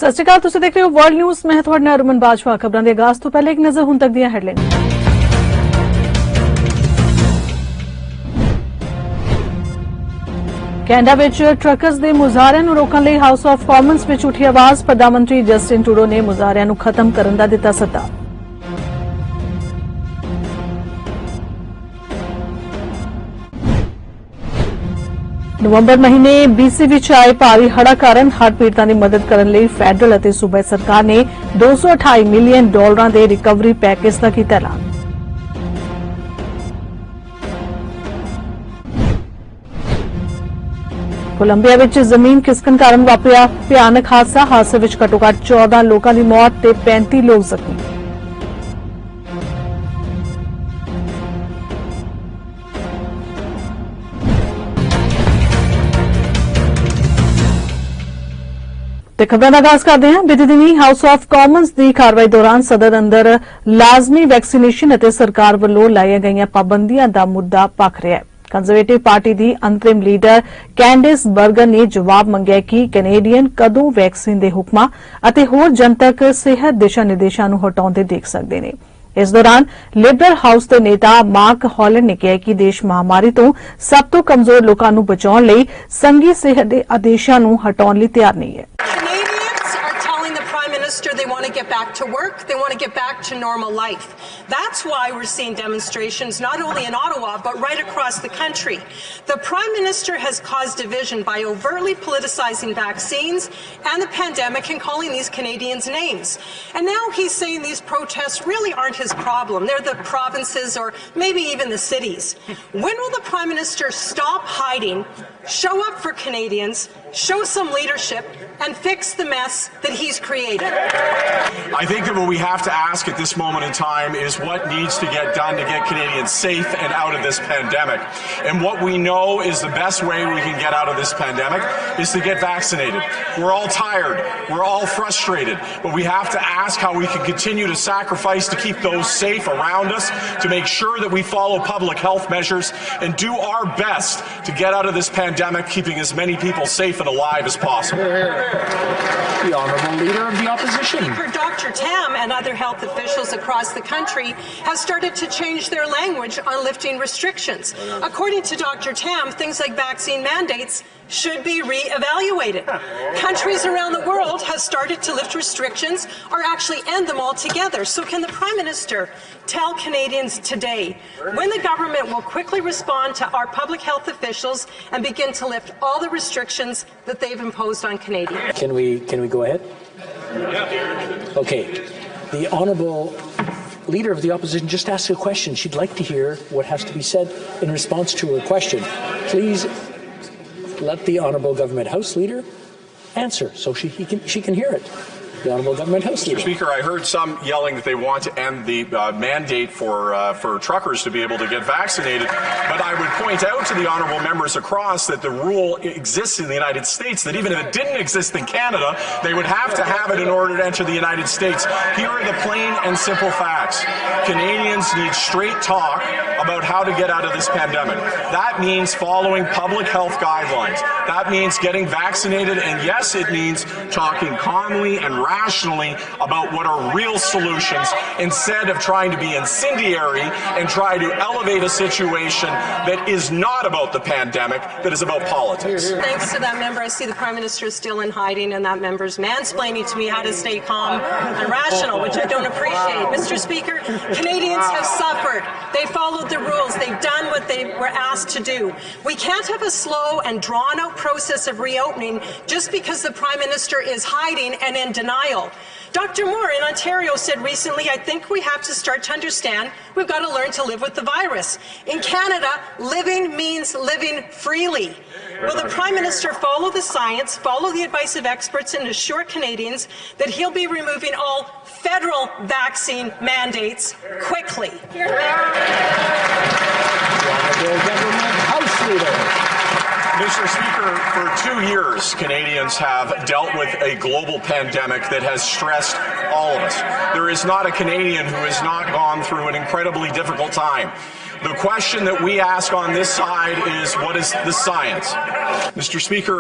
ਸਤਿ ਸ਼੍ਰੀ ਅਕਾਲ, ਤੁਸੀਂ ਦੇਖ ਰਹੇ ਹੋ ਵਰਲਡ ਨਿਊਜ਼। ਮੈਂ ਤੁਹਾਡੇ ਨਾਲ ਰਮਨ ਬਾਜਵਾ। ਖਬਰਾਂ ਦੇ ਆਗਾਜ਼ ਤੋਂ ਪਹਿਲੇ ਇੱਕ ਨਜ਼ਰ ਹੁਣ ਤੱਕ ਦੀਆਂ ਹੈਡਲਾਈਨ। ਕੈਨੇਡਾ ਵਿੱਚ ਟਰੱਕਰਸ ਦੇ ਮੁਜ਼ਾਹਰਿਆਂ ਨੂੰ ਰੋਕਣ ਲਈ ਹਾਊਸ ਆਫ ਕਾਮਨਸ ਵਿੱਚ ਉੱਠੀ ਆਵਾਜ਼। ਪ੍ਰਧਾਨ ਮੰਤਰੀ ਜਸਟਿਨ ਟਰੂਡੋ ਨੇ ਮੁਜ਼ਾਹਰਿਆਂ ਨੂੰ ਖਤਮ ਕਰਨ ਦਾ ਦਿੱਤਾ ਸੱਦਾ। ਨਵੰਬਰ ਮਹੀਨੇ BC ਵਿੱਚ ਆਏ ਭਾਰੀ ਹੜ੍ਹਾਂ ਕਾਰਨ ਹੜ੍ਹ ਪੀੜਤਾਂ ਦੀ ਮਦਦ ਕਰਨ ਲਈ ਫੈਡਰਲ ਅਤੇ ਸੂਬਾਈ ਸਰਕਾਰ ਨੇ $228 ਮਿਲੀਅਨ ਦੇ ਰਿਕਵਰੀ ਪੈਕੇਜ ਦਾ ਕੀਤਾ ਐਲਾਨ। ਕੋਲੰਬੀਆ ਵਿੱਚ ਜ਼ਮੀਨ ਖਿਸਕਣ ਕਾਰਨ ਵਾਪਰਿਆ ਭਿਆਨਕ ਹਾਦਸੇ ਵਿੱਚ ਘੱਟੋ-ਘੱਟ 14 ਲੋਕਾਂ ਦੀ ਮੌਤ ਤੇ 35 ਲੋਕ ਜ਼ਖਮੀ। ਤੇ ਖਬਰਾਂ ਦਾ ਆਗਾਜ਼ ਕਰਦੇ ਹਾਂ। ਬੀਤੇ ਦਿਨੀ ਹਾਊਸ ਆਫ ਕਾਮਨਸ ਦੀ ਕਾਰਵਾਈ ਦੌਰਾਨ ਸਦਨ ਅੰਦਰ ਲਾਜ਼ਮੀ ਵੈਕਸੀਨੇਸ਼ਨ ਅਤੇ ਸਰਕਾਰ ਵੱਲੋਂ ਲਾਈਆਂ ਗਈਆਂ ਪਾਬੰਦੀਆਂ ਦਾ ਮੁੱਦਾ ਭਖ ਰਿਹਾ ਹੈ। ਕੰਜ਼ਰਵੇਟਿਵ ਪਾਰਟੀ ਦੀ ਅੰਤਰਿਮ ਲੀਡਰ ਕੈਂਡਿਸ ਬਰਗਰ ਨੇ ਜਵਾਬ ਮੰਗਿਆ ਕਿ ਕੈਨੇਡੀਅਨ ਕਦੋਂ ਵੈਕਸੀਨ ਦੇ ਹੁਕਮਾਂ ਅਤੇ ਹੋਰ ਜਨਤਕ ਸਿਹਤ ਦਿਸ਼ਾ ਨਿਰਦੇਸ਼ਾਂ ਨੂੰ ਹਟਾਉਂਦੇ ਦੇਖ ਸਕਦੇ ਨੇ। ਇਸ ਦੌਰਾਨ ਲਿਬਰਲ ਹਾਊਸ ਦੇ ਨੇਤਾ ਮਾਰਕ ਹਾਲੈਂਡ ਨੇ ਕਿਹਾ ਕਿ ਦੇਸ਼ ਮਹਾਮਾਰੀ ਤੋਂ ਸਭ ਤੋਂ ਕਮਜ਼ੋਰ ਲੋਕਾਂ ਨੂੰ ਬਚਾਉਣ ਲਈ ਸੰਘੀ ਸਿਹਤ ਦੇ ਆਦੇਸ਼ਾਂ ਨੂੰ ਹਟਾਉਣ ਲਈ ਤਿਆਰ ਨਹੀਂ ਹੈ। They want to get back to work. They want to get back to normal life. That's why we're seeing demonstrations not only in Ottawa but right across the country. The Prime Minister has caused division by overtly politicizing vaccines and the pandemic and calling these Canadians names. And now he's saying these protests really aren't his problem. They're the provinces or maybe even the cities. When will the Prime Minister stop hiding, show up for Canadians, show some leadership and fix the mess that he's created? I think that what we have to ask at this moment in time is what needs to get done to get Canadians safe and out of this pandemic. And what we know is the best way we can get out of this pandemic is to get vaccinated. We're all tired. We're all frustrated. But we have to ask how we can continue to sacrifice to keep those safe around us, to make sure that we follow public health measures and do our best to get out of this pandemic, keeping as many people safe and alive as possible. The Honourable Leader of the Opposition. Speaker Dr. Tam and other health officials across the country have started to change their language on lifting restrictions. According to Dr. Tam, things like vaccine mandates should be re-evaluated. Countries around the world have started to lift restrictions or actually end them altogether. So can the Prime Minister tell Canadians today when the government will quickly respond to our public health officials and begin to lift all the restrictions that they've imposed on Canadians? Can we go ahead? Okay. The Honourable Leader of the Opposition just asked a question. She'd like to hear what has to be said in response to her question. Please let the Honourable Government House Leader answer so she can hear it. The Honourable Government House Leader. Mr. Speaker, I heard some yelling that they want to end the mandate for truckers to be able to get vaccinated. But I would point out to the honourable members across that the rule exists in the United States, that even if it didn't exist in Canada, they would have to have it in order to enter the United States. Here are the plain and simple facts. Canadians need straight talk about how to get out of this pandemic. That means following public health guidelines. That means getting vaccinated, and yes, it means talking calmly and rationally about what are real solutions instead of trying to be incendiary and try to elevate a situation that is not about the pandemic, that is about politics. Thanks to that member. I see the Prime Minister is still in hiding and that member's mansplaining to me how to stay calm and rational, which I don't appreciate. Mr. Speaker, Canadians have suffered. They followed the rules. They've done what they were asked to do. We can't have a slow and drawn out process of reopening just because the Prime Minister is hiding and in denial. Dr. Moore in Ontario said recently, I think we have to start to understand we've got to learn to live with the virus. In Canada, living means living freely. Will the Prime Minister follow the science, follow the advice of experts, and assure Canadians that he'll be removing all federal vaccine mandates quickly? The Honourable Government House Leader. Mr. Speaker, for 2 years, Canadians have dealt with a global pandemic that has stressed all of us. There is not a Canadian who has not gone through an incredibly difficult time. The question that we ask on this side is, what is the science? Mr. Speaker,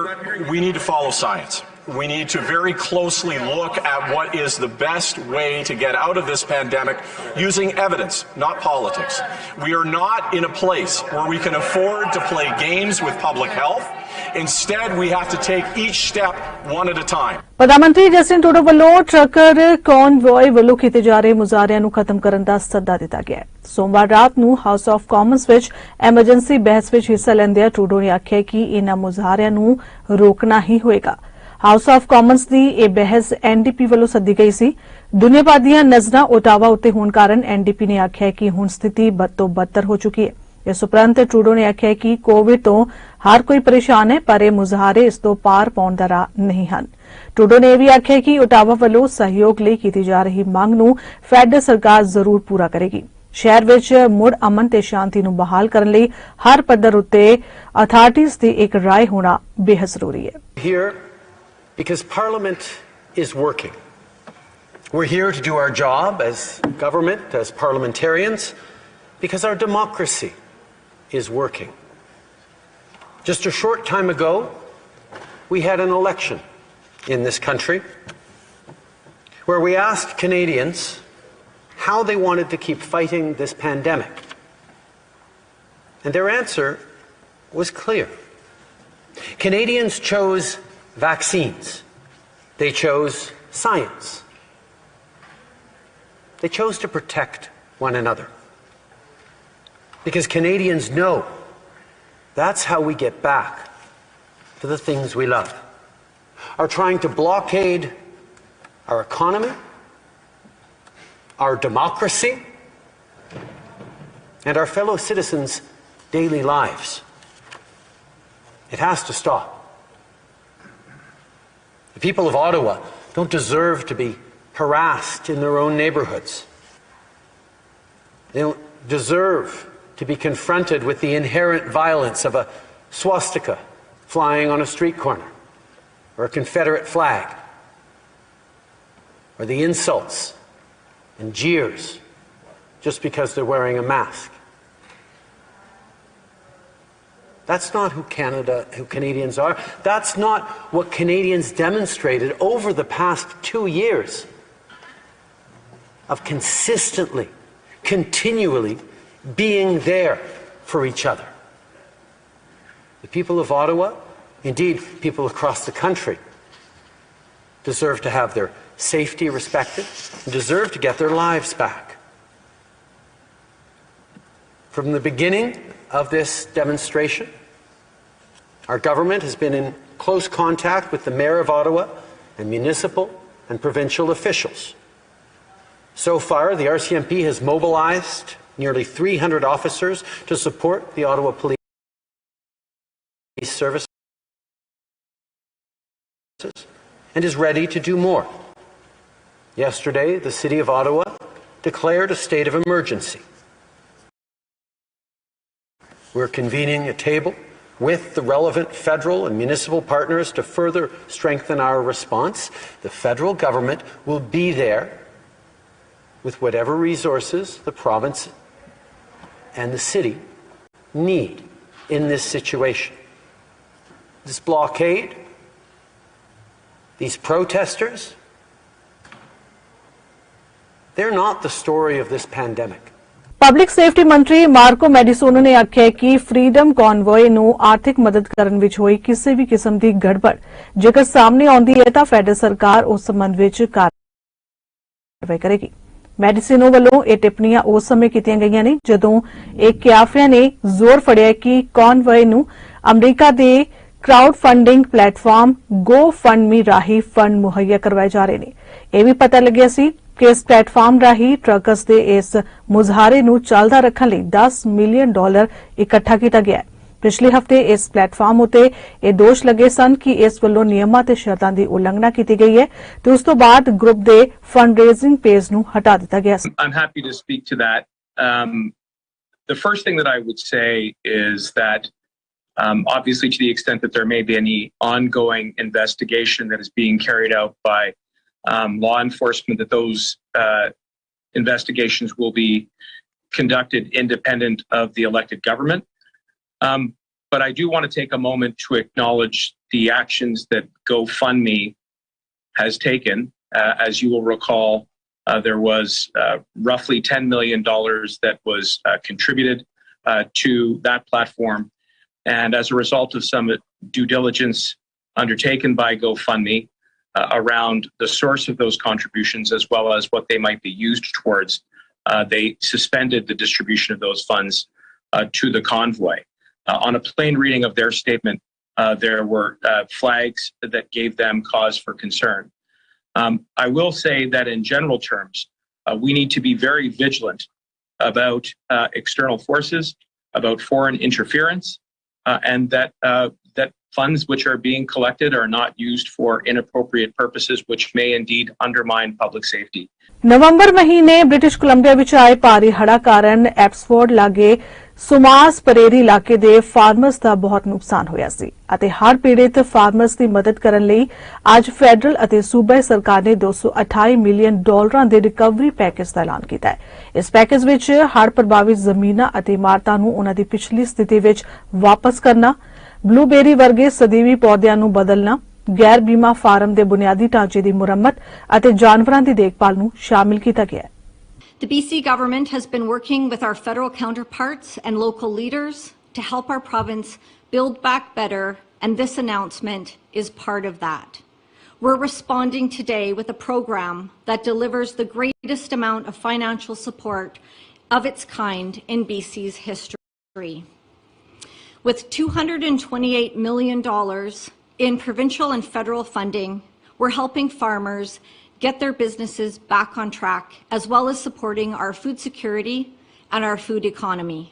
we need to follow science. we need to very closely look at what is the best way to get out of this pandemic using evidence, not politics. We are not in a place where we can afford to play games with public health. Instead, we have to take each step one at a time. प्रधानमंत्री Justin Trudeau ਵੱਲੋਂ trucker Conway ਵੱਲੋਂ ਕੀਤੇ ਜਾ ਰਹੇ ਮੁਜ਼ਾਹਰਿਆਂ ਨੂੰ ਖਤਮ ਕਰਨ ਦਾ ਸੱਦਾ ਦਿੱਤਾ ਗਿਆ ਹੈ। ਸੋਮਵਾਰ ਰਾਤ ਨੂੰ ਹਾਊਸ ਆਫ ਕਾਮਨਸ ਵਿੱਚ ਐਮਰਜੈਂਸੀ ਬਹਿਸ ਵਿੱਚ ਹਿੱਸਾ ਲੈਂਦਿਆਂ ਟਰੂਡੋ ਨੇ ਆਖਿਆ ਕਿ ਇਨ੍ਹਾਂ ਮੁਜ਼ਾਹਰਿਆਂ ਨੂੰ ਰੋਕਣਾ ਹੀ ਹੋਏਗਾ। ਹਾਊਸ ਆਫ ਕਾਮਨਸ ਦੀ ਇਹ ਬਹਿਸ ਐਨਡੀਪੀ ਵੱਲੋਂ ਸੱਦੀ ਗਈ ਸੀ। ਦੁਨੀਆ ਭਰ ਦੀਆਂ ਨਜ਼ਰਾਂ ਓਟਾਵਾ ਉੱਤੇ ਹੋਣ ਕਾਰਨ ਐਨਡੀਪੀ ਨੇ ਆਖਿਆ ਕਿ ਹੁਣ ਸਥਿਤੀ ਬਦ ਤੋਂ ਬਦਤਰ ਹੋ ਚੁੱਕੀ ਹੈ। ਇਸ ਉਪਰੰਤ ਟਰੂਡੋ ਨੇ ਆਖਿਆ ਕਿ ਕੋਵਿਡ ਤੋਂ ਹਰ ਕੋਈ ਪਰੇਸ਼ਾਨ ਹੈ, ਪਰ ਇਹ ਮੁਜ਼ਾਹਰੇ ਇਸ ਤੋਂ ਪਾਰ ਪਾਉਣ ਦਾ ਰਾਹ ਨਹੀਂ ਹਨ। ਟਰੂਡੋ ਨੇ ਇਹ ਵੀ ਆਖਿਆ ਕਿ ਓਟਾਵਾ ਵੱਲੋਂ ਸਹਿਯੋਗ ਲਈ ਕੀਤੀ ਜਾ ਰਹੀ ਮੰਗ ਨੂੰ ਫੈਡਰਲ ਸਰਕਾਰ ਜ਼ਰੂਰ ਪੂਰਾ ਕਰੇਗੀ। ਸ਼ਹਿਰ ਵਿੱਚ ਮੁੜ ਅਮਨ ਤੇ ਸ਼ਾਂਤੀ ਨੂੰ ਬਹਾਲ ਕਰਨ ਲਈ ਹਰ ਪੱਧਰ ਉੱਤੇ ਅਥਾਰਟੀਜ਼ ਦੀ ਇੱਕ ਰਾਏ ਹੋਣਾ ਬੇਹੱਦ ਜ਼ਰੂਰੀ ਹੈ। Here because Parliament is working. We're here to do our job as government, as parliamentarians, because our democracy is working. Just a short time ago, we had an election in this country where we asked Canadians how they wanted to keep fighting this pandemic. And their answer was clear. Canadians chose vaccines. They chose science. They chose to protect one another. Because Canadians know that's how we get back to the things we love. Are trying to blockade our economy, our democracy, and our fellow citizens' daily lives. It has to stop. The people of Ottawa don't deserve to be harassed in their own neighborhoods. They don't deserve to be confronted with the inherent violence of a swastika flying on a street corner, or a Confederate flag, or the insults and jeers just because they're wearing a mask. That's not who Canadians are. That's not what Canadians demonstrated over the past 2 years of consistently, continually being there for each other. The people of Ottawa, indeed people across the country, deserve to have their safety respected and deserve to get their lives back. From the beginning of this demonstration, our government has been in close contact with the Mayor of Ottawa and municipal and provincial officials. So far, the RCMP has mobilized nearly 300 officers to support the Ottawa Police Service and is ready to do more. Yesterday, the City of Ottawa declared a state of emergency. We're convening a table with the relevant federal and municipal partners to further strengthen our response. The federal government will be there with whatever resources the province and the city need in this situation. This blockade, these protesters, they're not the story of this pandemic. Public safety ਮੰਤਰੀ ਮਾਰਕੋ ਮੈਡੀਸੋਨੋ ਨੇ ਆਖਿਆ ਕਿ freedom ਕਨਵੋਏ ਨੂੰ ਆਰਥਿਕ ਮਦਦ ਕਰਨ ਵਿੱਚ ਹੋਈ ਕਿਸੇ ਵੀ ਕਿਸਮ ਦੀ ਗੜਬੜ ਜੇਕਰ ਸਾਹਮਣੇ ਆਉਂਦੀ ਹੈ ਤਾਂ ਫੈਡਰਲ ਸਰਕਾਰ ਉਸ ਸੰਬੰਧ ਵਿੱਚ ਕਾਰਵਾਈ ਕਰੇਗੀ। ਮੈਡੀਸੋਨੋ ਵੱਲੋਂ ਇਹ ਟਿੱਪਣੀਆਂ ਉਸ ਸਮੇਂ ਕੀਤੀਆਂ ਗਈਆਂ ਨੇ ਜਦੋਂ ਇੱਕ ਕਿਆਫਿਆਂ ਨੇ ਜ਼ੋਰ ਫੜਿਆ ਕਿ ਕਨਵੋਏ ਨੂੰ ਅਮਰੀਕਾ ਦੇ ਕਰਾਊਡ ਫੰਡਿੰਗ ਪਲੇਟਫਾਰਮ ਗੋ ਫੰਡ ਮੀ ਰਾਹੀਂ ਫੰਡ ਮੁਹੱਈਆ ਕਰਵਾਏ ਜਾ ਰਹੇ ਨੇ। ਇਹ ਵੀ ਪਤਾ ਲੱਗਿਆ ਸੀ ਕਿ ਇਸ ਪਲੇਟਫਾਰਮ ਰਾਹੀਂ ਟਰੱਕਰਸ ਦੇ ਇਸ ਮੁਜ਼ਾਹਰੇ ਨੂੰ ਚੱਲਦਾ ਰੱਖਣ ਲਈ $10 ਮਿਲੀਅਨ ਇਕੱਠਾ ਕੀਤਾ ਗਿਆ ਹੈ। ਪਿਛਲੇ ਹਫ਼ਤੇ ਇਸ ਪਲੇਟਫਾਰਮ ਉਤੇ ਇਹ ਦੋਸ਼ ਲੱਗੇ ਸਨ ਕਿ ਇਸ ਵੱਲੋਂ ਨਿਯਮਾਂ ਤੇ ਸ਼ਰਤਾਂ ਦੀ ਉਲੰਘਣਾ ਕੀਤੀ ਗਈ ਹੈ ਤੇ ਉਸ ਤੋਂ ਬਾਅਦ ਗਰੁੱਪ ਦੇ ਫੰਡਰੇਜ਼ਿੰਗ ਪੇਜ ਨੂੰ ਹਟਾ ਦਿੱਤਾ ਗਿਆ ਸੀ। I'm happy to speak to that. The first thing that I would say is that obviously to the extent that there may be any ongoing investigation that is being carried out by law enforcement, that those investigations will be conducted independent of the elected government. But I do want to take a moment to acknowledge the actions that GoFundMe has taken. As you will recall, there was roughly $10 million that was contributed to that platform. And as a result of some due diligence undertaken by GoFundMe around the source of those contributions, as well as what they might be used towards, they suspended the distribution of those funds to the convoy. On a plain reading of their statement, there were flags that gave them cause for concern. I will say that in general terms, we need to be very vigilant about external forces, about foreign interference, and that funds which are being collected are not used for inappropriate purposes, which may indeed undermine public safety. नवंबर महीने British Columbia विच आए भारी हड़ा कारण एब्सफोर्ड लागे सुमास परेरी इलाके दे farmers ਦਾ ਬਹੁਤ ਨੁਕਸਾਨ ਹੋਇਆ ਸੀ ਅਤੇ ਹੜ੍ਹ ਪੀੜਿਤ ਫਾਰਮਰਸ ਦੀ ਮਦਦ ਕਰਨ ਲਈ ਅੱਜ ਫੈਡਰਲ ਅਤੇ ਸੂਬਾਈ ਸਰਕਾਰ ਨੇ $228 ਮਿਲੀਅਨ ਦੇ ਰਿਕਵਰੀ ਪੈਕੇਜ ਦਾ ਐਲਾਨ ਕੀਤਾ ਹੈ। ਇਸ ਪੈਕੇਜ ਵਿੱਚ ਹੜ੍ਹ ਪ੍ਰਭਾਵਿਤ ਜ਼ਮੀਨਾਂ ਅਤੇ ਇਮਾਰਤਾਂ ਨੂੰ ਉਨ੍ਹਾਂ ਦੀ ਪਿਛਲੀ ਸਥਿਤੀ ਵਿੱਚ ਵਾਪਸ ਕਰਨਾ, ਬਲੂਬੇਰੀ ਵਰਗੇ ਸਦੀਵੀ ਪੌਦਿਆਂ ਨੂੰ ਬਦਲਣਾ, गैर बीमा फार्म के बुनियादी ढांचे की मुरम्मत और जानवरों की देखभाल को शामिल किया गया है। The BC government has been working with our federal counterparts and local leaders to help our province build back better, and this announcement is part of that. We're responding today with a program that delivers the greatest amount of financial support of its kind in BC's history. With $228 million in provincial and federal funding, we're helping farmers get their businesses back on track, as well as supporting our food security and our food economy.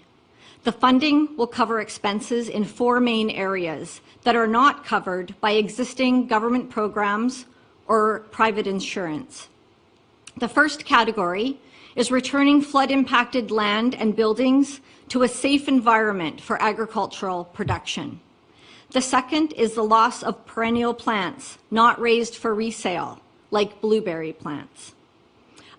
The funding will cover expenses in 4 main areas that are not covered by existing government programs or private insurance. The first category is returning flood-impacted land and buildings to a safe environment for agricultural production. The second is the loss of perennial plants not raised for resale, like blueberry plants.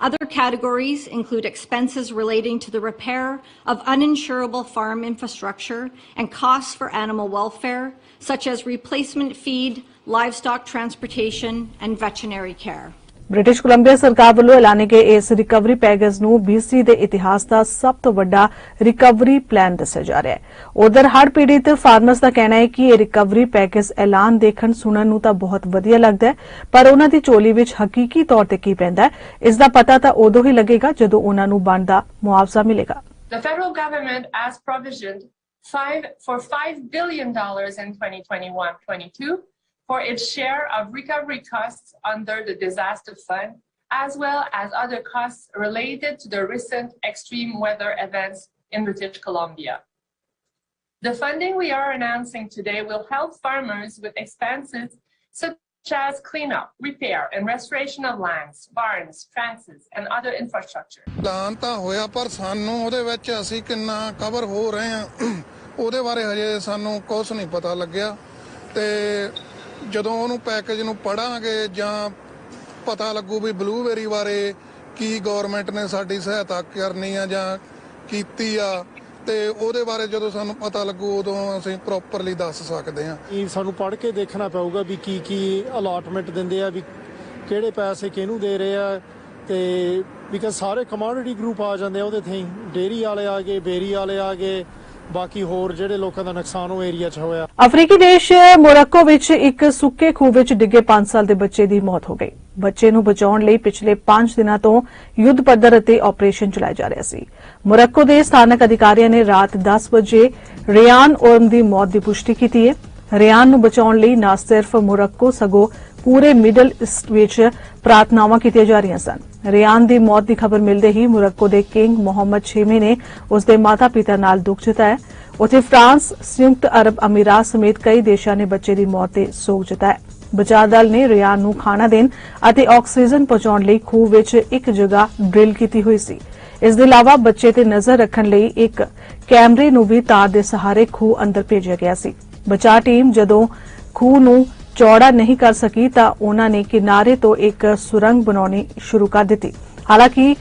Other categories include expenses relating to the repair of uninsurable farm infrastructure and costs for animal welfare, such as replacement feed, livestock transportation, and veterinary care. British Columbia सरकार वालों ऐलाने गए इस recovery package ਨੂੰ BC ਦੇ ਇਤਿਹਾਸ ਦਾ ਸਭ ਤੋਂ ਵੱਡਾ ਰਿਕਵਰੀ ਪਲਾਨ ਦੱਸਿਆ ਜਾ ਰਿਹਾ ਹੈ। ਉਧਰ ਹੜ੍ਹ ਪੀੜਿਤ ਫਾਰਮਰਸ ਦਾ ਕਹਿਣਾ ਹੈ ਕਿ ਇਹ ਰਿਕਵਰੀ ਪੈਕੇਜ ਐਲਾਨ ਦੇਖਣ ਸੁਣਨ ਨੂੰ ਤਾਂ ਬਹੁਤ ਵਧੀਆ ਲੱਗਦਾ ਹੈ, ਪਰ ਉਹਨਾਂ ਦੀ ਝੋਲੀ ਵਿੱਚ ਹਕੀਕੀ ਤੌਰ ਤੇ ਕੀ ਪੈਂਦਾ ਹੈ, ਇਸ ਦਾ ਪਤਾ ਤਾਂ ਉਦੋਂ ਹੀ ਲੱਗੇਗਾ ਜਦੋਂ ਉਹਨਾਂ ਨੂੰ ਬਣਦਾ ਮੁਆਵਜ਼ਾ ਮਿਲੇਗਾ। The federal government has provisioned for $5 billion in 2021-22 for its share of recovery costs under the disaster fund, as well as other costs related to the recent extreme weather events in British Columbia. The funding we are announcing today will help farmers with expenses such as cleanup, repair, and restoration of lands, barns, fences, and other infrastructure. ਐਲਾਨ ਤਾਂ ਹੋਇਆ, ਪਰ ਸਾਨੂੰ ਉਹਦੇ ਵਿੱਚ ਅਸੀਂ ਕਿੰਨਾ cover ਹੋ ਰਹੇ ਹਾਂ ਉਹਦੇ ਬਾਰੇ ਹਜੇ ਸਾਨੂੰ ਕੁਝ ਨਹੀਂ ਪਤਾ ਲੱਗਿਆ, ਤੇ ਜਦੋਂ ਉਹਨੂੰ ਪੈਕੇਜ ਨੂੰ ਪੜਾਂਗੇ ਜਾਂ ਪਤਾ ਲੱਗੂ ਵੀ ਬਲੂਬੇਰੀ ਬਾਰੇ ਕੀ ਗਵਰਨਮੈਂਟ ਨੇ ਸਾਡੀ ਸਹਾਇਤਾ ਕਰਨੀ ਆ ਜਾਂ ਕੀਤੀ ਆ, ਤੇ ਉਹਦੇ ਬਾਰੇ ਜਦੋਂ ਸਾਨੂੰ ਪਤਾ ਲੱਗੂ ਉਦੋਂ ਅਸੀਂ ਪ੍ਰੋਪਰਲੀ ਦੱਸ ਸਕਦੇ ਹਾਂ। ਸਾਨੂੰ ਪੜ੍ਹ ਕੇ ਦੇਖਣਾ ਪਊਗਾ ਵੀ ਕੀ ਅਲਾਟਮੈਂਟ ਦਿੰਦੇ ਆ, ਵੀ ਕਿਹੜੇ ਪੈਸੇ ਕਿਹਨੂੰ ਦੇ ਰਹੇ ਆ, ਤੇ ਬਿਕਾਜ਼ ਸਾਰੇ ਕਮੋਡਿਟੀ ਗਰੁੱਪ ਆ ਜਾਂਦੇ ਆ ਉਹਦੇ ਤੇ, ਡੇਰੀ ਵਾਲੇ ਆ ਗਏ, ਬੇਰੀ ਵਾਲੇ ਆ ਗਏ, ਬਾਕੀ ਹੋਰ ਜਿਹੜੇ ਲੋਕਾਂ ਦਾ ਨੁਕਸਾਨ ਉਹ ਏਰੀਆ 'ਚ ਹੋਇਆ। ਅਫਰੀਕੀ ਦੇਸ਼ ਮੋਰੱਕੋ ਵਿੱਚ ਇੱਕ ਸੁੱਕੇ ਖੂਹ ਵਿੱਚ ਡਿੱਗੇ 5 ਸਾਲ ਦੇ ਬੱਚੇ ਦੀ ਮੌਤ ਹੋ ਗਈ। ਬੱਚੇ ਨੂੰ ਬਚਾਉਣ ਲਈ ਪਿਛਲੇ 5 ਦਿਨਾਂ ਤੋਂ ਯੁੱਧ ਪੱਧਰ ਅਤੇ ਆਪਰੇਸ਼ਨ ਚਲਾਇਆ ਜਾ ਰਿਹਾ ਸੀ। ਮੋਰੱਕੋ ਦੇ ਸਥਾਨਕ ਅਧਿਕਾਰੀਆਂ ਨੇ ਰਾਤ 10 ਵਜੇ ਰਿਆਨ ਔਰਮ ਦੀ ਮੌਤ ਦੀ ਪੁਸ਼ਟੀ ਕੀਤੀ ਹੈ। ਰਿਆਨ ਨੂੰ ਬਚਾਉਣ ਲਈ ਨਾ ਸਿਰਫ ਮੋਰੱਕੋ ਸਗੋਂ ਪੂਰੇ ਮਿਡਲ ਈਸਟ ਵਿੱਚ ਪ੍ਰਾਰਥਨਾਵਾਂ ਕੀਤੀਆਂ ਜਾ ਰਹੀਆਂ ਸਨ। ਰਿਆਨ ਦੀ ਮੌਤ ਦੀ ਖਬਰ ਮਿਲਦੇ ਹੀ ਮੋਰੱਕੋ ਦੇ ਕਿੰਗ ਮੁਹੰਮਦ 6ਵੇਂ ਨੇ ਉਸ ਦੇ ਮਾਤਾ-ਪਿਤਾ ਨਾਲ ਦੁੱਖ ਜਤਾਇਆ। ਉੱਥੇ ਫਰਾਂਸ, ਸੰਯੁਕਤ ਅਰਬ ਅਮੀਰਾਤ ਸਮੇਤ ਕਈ ਦੇਸ਼ਾਂ ਨੇ ਬੱਚੇ ਦੀ ਮੌਤ ਤੇ ਸੋਗ ਜਤਾਇਆ। ਬਚਾਅ ਦਲ ਨੇ ਰਿਆਨ ਨੂੰ ਖਾਣਾ ਦੇਣ ਅਤੇ ਆਕਸੀਜਨ ਪਹੁੰਚਾਉਣ ਲਈ ਖੂਹ ਵਿੱਚ ਇੱਕ ਜਗ੍ਹਾ ਡਰਿਲ ਕੀਤੀ ਹੋਈ ਸੀ। ਇਸ ਦੇ ਇਲਾਵਾ ਬੱਚੇ ਤੇ ਨਜ਼ਰ ਰੱਖਣ ਲਈ ਇੱਕ ਕੈਮਰੇ ਨੂੰ ਵੀ ਤਾਰ ਦੇ ਸਹਾਰੇ ਖੂਹ ਅੰਦਰ ਭੇਜਿਆ ਗਿਆ ਸੀ। ਬਚਾਅ ਟੀਮ ਜਦੋਂ ਖੂਹ ਨੂੰ ਚੌੜਾ ਨਹੀਂ ਕਰ ਸਕੀ ਤਾਂ ਉਨ੍ਹਾਂ ਨੇ ਕਿਨਾਰੇ ਤੋਂ ਇੱਕ ਸੁਰੰਗ ਬਣਾਉਣੀ ਸ਼ੁਰੂ ਕਰ ਦਿੱਤੀ। ਹਾਲਾਂਕਿ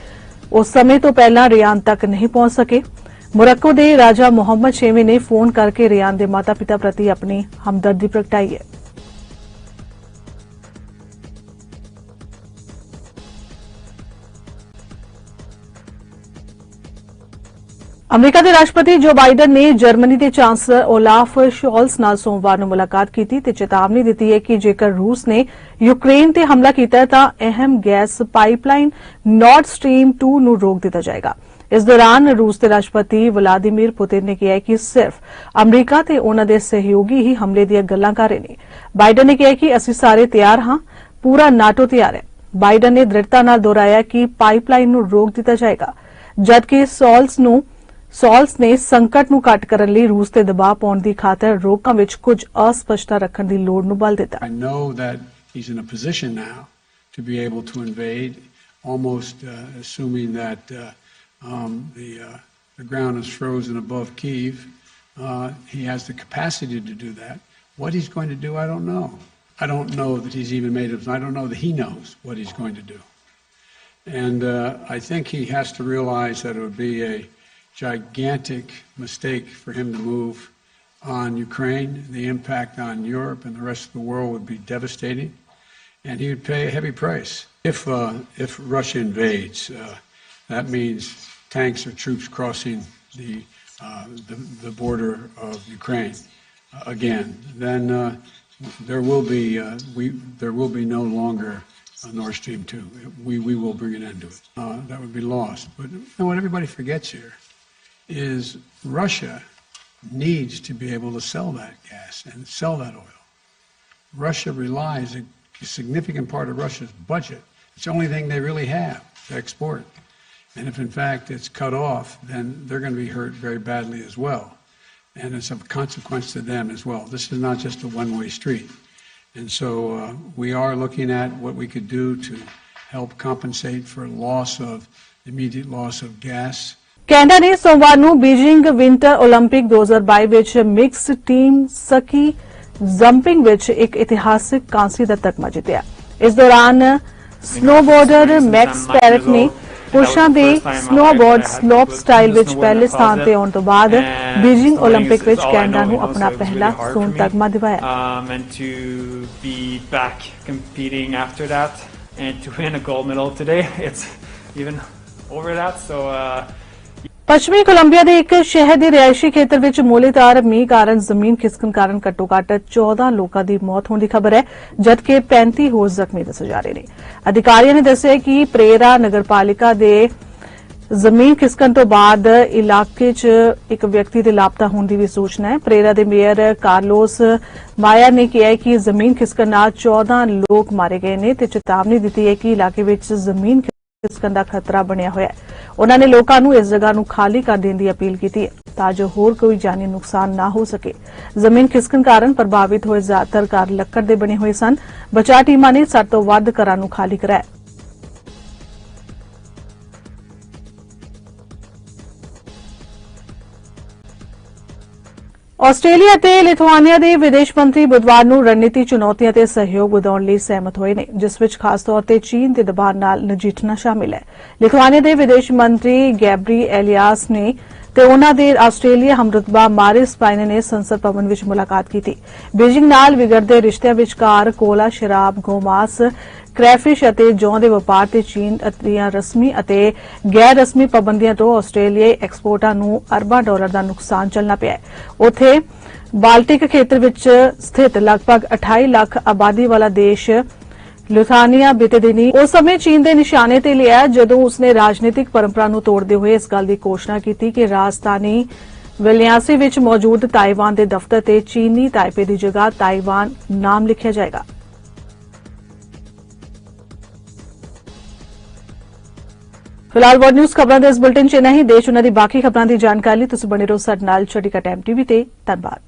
ਉਸ ਸਮੇਂ ਤੋਂ ਪਹਿਲਾਂ ਰਿਆਨ ਤੱਕ ਨਹੀਂ ਪਹੁੰਚ ਸਕੇ। ਮੋਰੱਕੋ ਦੇ ਰਾਜਾ ਮੁਹੰਮਦ 6ਵੇਂ ਨੇ ਫੋਨ ਕਰਕੇ ਰਿਆਨ ਦੇ ਮਾਤਾ-ਪਿਤਾ ਪ੍ਰਤੀ ਆਪਣੀ ਹਮਦਰਦੀ ਪ੍ਰਗਟਾਈ ਹੈ। ਅਮਰੀਕਾ ਦੇ ਰਾਸ਼ਟਰਪਤੀ ਜੋ ਬਾਈਡਨ ਨੇ ਜਰਮਨੀ ਦੇ ਚਾਂਸਲਰ ਓਲਾਫ ਸ਼ੋਲਸ ਨਾਲ ਸੋਮਵਾਰ ਨੂੰ ਮੁਲਾਕਾਤ ਕੀਤੀ ਤੇ ਚੇਤਾਵਨੀ ਦਿੱਤੀ ਹੈ ਕਿ ਜੇਕਰ ਰੂਸ ਨੇ ਯੂਕਰੇਨ ਤੇ ਹਮਲਾ ਕੀਤਾ ਹੈ ਤਾਂ ਅਹਿਮ ਗੈਸ ਪਾਈਪਲਾਈਨ ਨਾਰਡ ਸਟ੍ਰੀਮ 2 ਨੂੰ ਰੋਕ ਦਿੱਤਾ ਜਾਏਗਾ। ਇਸ ਦੌਰਾਨ ਰੂਸ ਦੇ ਰਾਸ਼ਟਰਪਤੀ ਵਲਾਦੀਮੀਰ ਪੁਤਿਨ ਨੇ ਕਿਹਾ ਕਿ ਸਿਰਫ ਅਮਰੀਕਾ ਤੇ ਉਨ੍ਹਾਂ ਦੇ ਸਹਿਯੋਗੀ ਹੀ ਹਮਲੇ ਦੀਆਂ ਗੱਲਾਂ ਕਰ ਰਹੇ ਨੇ। ਬਾਈਡਨ ਨੇ ਕਿਹਾ ਕਿ ਅਸੀਂ ਸਾਰੇ ਤਿਆਰ ਹਾਂ, ਪੂਰਾ ਨਾਟੋ ਤਿਆਰ ਹੈ। ਬਾਈਡਨ ਨੇ ਦ੍ਰਿੜਤਾ ਨਾਲ ਦੁਹਰਾਇਆ ਕਿ ਪਾਈਪਲਾਈਨ ਨੂੰ ਰੋਕ ਦਿੱਤਾ ਜਾਏਗਾ, ਜਦਕਿ ਸੌਲਸ ਨੇ ਸੰਕਟ ਨੂੰ ਘੱਟ ਕਰਨ ਲਈ ਰੂਸ ਤੇ ਦਬਾਅ ਪਾਉਣ ਦੀ ਖਾਤਰ ਰੋਕਾਂ ਵਿੱਚ ਕੁਝ ਅਸਪਸ਼ਟਤਾ ਰੱਖਣ ਦੀ ਲੋੜ ਨੂੰ ਬਲ ਦਿੱਤਾ। I know that he's in a position now to be able to invade, almost assuming that the ground is frozen above Kyiv. He has the capacity to do that. What he's going to do, I don't know. I don't know that he's even made it. I don't know that he knows what he's going to do. And I think he has to realize that it would be a gigantic mistake for him to move on Ukraine. The impact on Europe and the rest of the world would be devastating, and he would pay a heavy price. If Russia invades, that means tanks or troops crossing the border of Ukraine again. Then there will be no longer Nord Stream 2. We will bring an end to it. That would be lost. But what everybody forgets here is Russia needs to be able to sell that gas and sell that oil. Russia relies, a significant part of Russia's budget, it's the only thing they really have to export. And if in fact it's cut off, then they're going to be hurt very badly as well. And it's a consequence to them as well. This is not just a one-way street. And so we are looking at what we could do to help compensate for immediate loss of gas. Canada ਨੇ ਸੋਮਵਾਰ ਨੂੰ Beijing winter 올림픽 2022 ਵਿੱਚ mix team ਸਕੀ jumping ਵਿੱਚ ਇੱਕ ਇਤਿਹਾਸਿਕ ਕਾਂਸੀ ਦਾ ਤਗਮਾ ਜਿੱਤਿਆ। ਇਸ ਦੌਰਾਨ ਸਨੋਬੋਰਡਰ ਮੈਕਸ ਪੈਰਟ ਨੇ ਪੁਰਸ਼ਾਂ ਦੇ ਸਨੋਬੋਰਡ ਸਲੋਪ ਸਟਾਈਲ ਵਿੱਚ ਪਹਿਲੇ ਸਥਾਨ ਤੇ ਆਉਣ ਤੋਂ ਬਾਅਦ ਬੀਜਿੰਗ 올림픽 ਵਿੱਚ ਕੈਨੇਡਾ ਨੂੰ ਆਪਣਾ ਪਹਿਲਾ ਸੋਨ ਤਗਮਾ ਦਿਵਾਇਆ। ਪੱਛਮੀ ਕੋਲੰਬੀਆ ਦੇ ਇੱਕ ਸ਼ਹਿਰ ਦੇ ਰਿਹਾਇਸ਼ੀ ਖੇਤਰ ਵਿੱਚ ਮੌਲੇਦਾਰ ਮੀਂਹ ਕਾਰਨ ਜ਼ਮੀਨ ਖਿਸਕਣ ਕਾਰਨ ਘੱਟੋ-ਘੱਟ 14 ਲੋਕਾਂ ਦੀ ਮੌਤ ਹੋਣ ਦੀ ਖਬਰ ਹੈ, ਜਦਕਿ 35 ਹੋਰ ਜ਼ਖਮੀ ਦੱਸੇ ਜਾ ਰਹੇ ਨੇ। ਅਧਿਕਾਰੀਆਂ ਨੇ ਦੱਸਿਆ ਕਿ ਪ੍ਰੇਰਾ ਨਗਰਪਾਲਿਕਾ ਦੇ ਜ਼ਮੀਨ ਖਿਸਕਣ ਤੋਂ ਬਾਅਦ ਇਲਾਕੇ 'ਚ ਇੱਕ ਵਿਅਕਤੀ ਦੇ ਲਾਪਤਾ ਹੋਣ ਦੀ ਵੀ ਸੂਚਨਾ ਹੈ। ਪ੍ਰੇਰਾ ਦੇ ਮੇਅਰ ਕਾਰਲੋਸ ਮਾਇਆ ਨੇ ਕਿਹਾ ਹੈ ਕਿ ਜ਼ਮੀਨ ਖਿਸਕਣ ਨਾਲ 14 ਲੋਕ ਮਾਰੇ ਗਏ ਨੇ ਤੇ ਚੇਤਾਵਨੀ ਦਿੱਤੀ ਹੈ ਕਿ ਇਲਾਕੇ ਵਿੱਚ ਜ਼ਮੀਨ ਖਿਸਕਣ ਦਾ ਖਤਰਾ ਬਣਿਆ ਹੋਇਆ ਹੈ। ਉਨ੍ਹਾਂ ਨੇ ਲੋਕਾਂ ਨੂੰ ਇਸ ਜਗ੍ਹਾ ਨੂੰ ਖਾਲੀ ਕਰ ਦੇਣ ਦੀ ਅਪੀਲ ਕੀਤੀ ਹੈ ਤਾਂ ਜੋ ਹੋਰ ਕੋਈ ਜਾਨੀ ਨੁਕਸਾਨ ਨਾ ਹੋ ਸਕੇ। ਜ਼ਮੀਨ ਖਿਸਕਣ ਕਾਰਨ ਪ੍ਰਭਾਵਿਤ ਹੋਏ ਜ਼ਿਆਦਾਤਰ ਘਰ ਲੱਕੜ ਦੇ ਬਣੇ ਹੋਏ ਸਨ। ਬਚਾਅ ਟੀਮਾਂ ਨੇ 60 ਤੋਂ ਵੱਧ ਘਰਾਂ ਨੂੰ ਖਾਲੀ ਕਰਾਇਆ। ਆਸਟ੍ਰੇਲੀਆ ਤੇ ਲਿਥੁਆਨੀਆ ਦੇ ਵਿਦੇਸ਼ ਮੰਤਰੀ ਬੁੱਧਵਾਰ ਨੂੰ ਰਣਨੀਤੀ ਚੁਣੌਤੀਆਂ ਤੇ ਸਹਿਯੋਗ ਵਧਾਉਣ ਲਈ ਸਹਿਮਤ ਹੋਏ ਨੇ, ਜਿਸ ਵਿੱਚ ਖਾਸ ਤੌਰ ਤੇ ਚੀਨ ਦੇ ਦਬਾਅ ਨਾਲ ਨਜਿੱਠਣਾ ਸ਼ਾਮਿਲ ਹੈ। ਲਿਥੁਆਨੀਆ ਦੇ ਵਿਦੇਸ਼ ਮੰਤਰੀ ਗੈਬਰੀ ਐਲੀਆਸ ਨੇ ਤੇ ਉਨ੍ਹਾਂ ਦੇ ਆਸਟ੍ਰੇਲੀਆ ਹਮਰੁਤਬਾ ਮਾਰਿਸ ਪਾਈਨੇ ਨੇ ਸੰਸਦ ਭਵਨ ਵਿੱਚ ਮੁਲਾਕਾਤ ਕੀਤੀ। ਬੀਜਿੰਗ ਨਾਲ ਵਿਗੜਦੇ ਰਿਸ਼ਤਿਆਂ ਵਿਚਕਾਰ ਕੋਲਾ, ਸ਼ਰਾਬ, ਗੋਮਾਸ, ਕ੍ਰੈਫਿਸ਼ ਅਤੇ ਜੌਂ ਦੇ ਵਪਾਰ ਤੇ ਚੀਨ ਦੀਆਂ ਰਸਮੀ ਅਤੇ ਗੈਰ ਰਸਮੀ ਪਾਬੰਦੀਆਂ ਤੋਂ ਆਸਟ੍ਰੇਲੀਆਈ ਐਕਸਪੋਰਟਾਂ ਨੂੰ ਅਰਬਾਂ ਡਾਲਰ ਦਾ ਨੁਕਸਾਨ ਝੱਲਣਾ ਪਿਆ। ਉੱਥੇ ਬਾਲਟਿਕ ਖੇਤਰ ਵਿੱਚ ਸਥਿਤ ਲਗਭਗ 28 ਲੱਖ ਆਬਾਦੀ ਵਾਲਾ ਦੇਸ਼ ਲਿਥੁਆਨੀਆ ਬੀਤੇ ਦਿਨੀ ਉਸ ਸਮੇਂ ਚੀਨ ਦੇ ਨਿਸ਼ਾਨੇ ਤੇ ਲਿਆ ਜਦੋਂ ਉਸਨੇ ਰਾਜਨੀਤਿਕ ਪਰੰਪਰਾ ਨੂੰ ਤੋੜਦੇ ਹੋਏ ਇਸ ਗੱਲ ਦੀ ਘੋਸ਼ਣਾ ਕੀਤੀ ਕਿ ਰਾਜਧਾਨੀ ਵਿਲਿਆਂਸੀ ਵਿੱਚ ਮੌਜੂਦ ਤਾਈਵਾਨ ਦੇ ਦਫ਼ਤਰ ਤੇ ਚੀਨੀ ਤਾਈਪੇ ਦੀ ਜਗ੍ਹਾ ਤਾਈਵਾਨ ਨਾਮ ਲਿਖਿਆ ਜਾਏਗਾ। ਫਿਲਹਾਲ ਵਰਲਡ ਨਿਊਜ਼ ਖਬਰਾਂ ਦੇ ਇਸ ਬੁਲੇਟਿਨ 'ਚ ਨਹੀਂ। ਦੇਸ਼ ਉਹਨਾਂ ਦੀ ਬਾਕੀ ਖਬਰਾਂ ਦੀ ਜਾਣਕਾਰੀ ਲਈ ਤੁਸੀਂ ਬਣੇ ਰਹੋ ਸਾਡੇ ਨਾਲ। ਛੋਟੀਕਾ ਟਾਈਮ ਟੀਵੀ ਤੇ। ਧੰਨਵਾਦ।